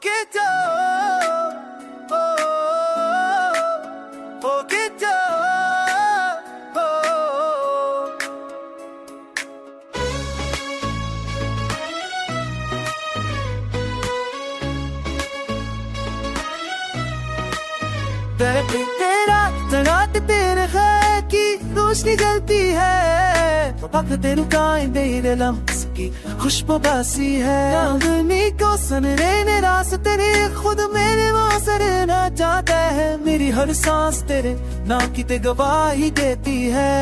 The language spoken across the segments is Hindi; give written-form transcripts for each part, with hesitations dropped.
होके जाओ, ओ, होके जाओ, ओ। तेरा जगात तेरे खैर की रोशनी जलती है, वक्त तेरू कायदे लम्स की खुशबू बासी है। आदमी को सनरे रास तेरे खुद मेरे वासर ना चाहता है। मेरी हर सांस तेरे नाम की ते गवाही देती है।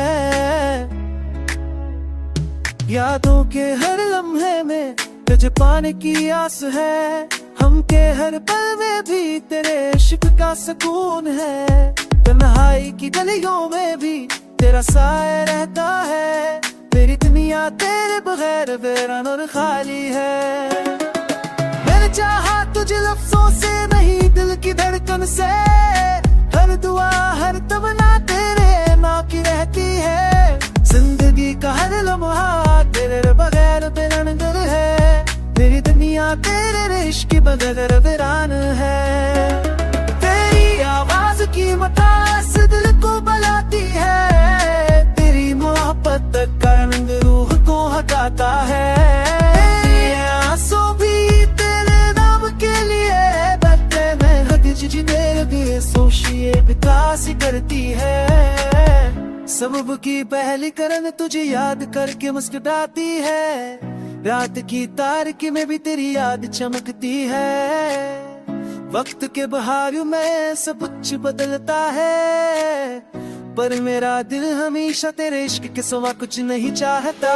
यादों के हर लम्हे में तुझे पाने की आस है। हम के हर पल में भी तेरे इश्क का सुकून है। तन्हाई की गलियों में भी तेरा साया रहता है। मेरी दुनिया तेरे बगैर वीरान और खाली है। मैंने चाहा तुझे लफ्जों से नहीं, दिल की धड़कन से। हर दुआ हर तमन्ना तेरे नाम की रहती है। जिंदगी का हर लम्हा तेरे बगैर बेरंगर है। मेरी दुनिया तेरे इश्क के बगैर वीरान है। तेरी आवाज की मतास दिल को बलाती है। तेरी मोहब्बत का रंग रूह को हटाता है। ये आंसू भी तेरे नाम के लिए बहते में हद मेरे भी सोचिए विकास करती है। सबब की पहली करन तुझे याद करके मुस्कुराती है। रात की तारकी में भी तेरी याद चमकती है। वक्त के बहारों में सब कुछ बदलता है, पर मेरा दिल हमेशा तेरे इश्क के सिवा कुछ नहीं चाहता।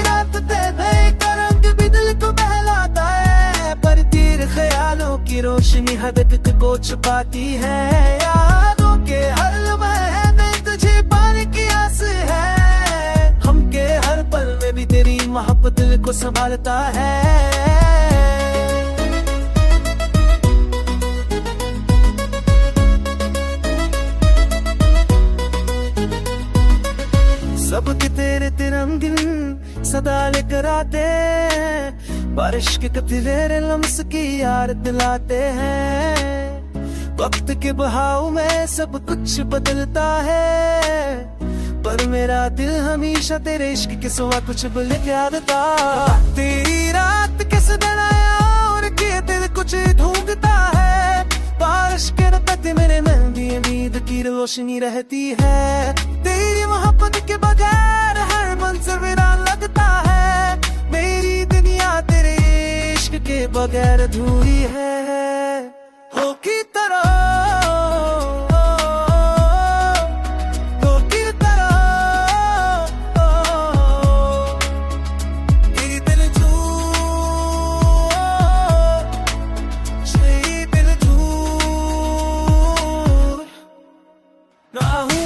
रात तेरे का रंग भी दिल को बहलाता है, पर तेरे ख्यालों की रोशनी हद तक को छुपाती है। यादों के हर लम्हे में तुझे पाने की आस है। हम के हर पल में भी तेरी मोहब्बत दिल को संभालता है। सबके तेरे तिरंगिन सदा लेकर आते हैं। बारिश के कतरे लम्स की याद दिलाते हैं। वक्त के बहाव में सब कुछ बदलता है, पर मेरा दिल हमेशा तेरे इश्क के सिवा कुछ भूल के आदता। तेरी रात कैसे दिन आया और के दिल कुछ ढूंढता है। बारिश के रत्ते मेरे में भी उम्मीद की रोशनी रहती है। तेरी मोहब्बत के बगैर हर मंजर वीरान लगता है। मेरी दुनिया तेरे इश्क के बगैर अधूरी है। हो की तरह राह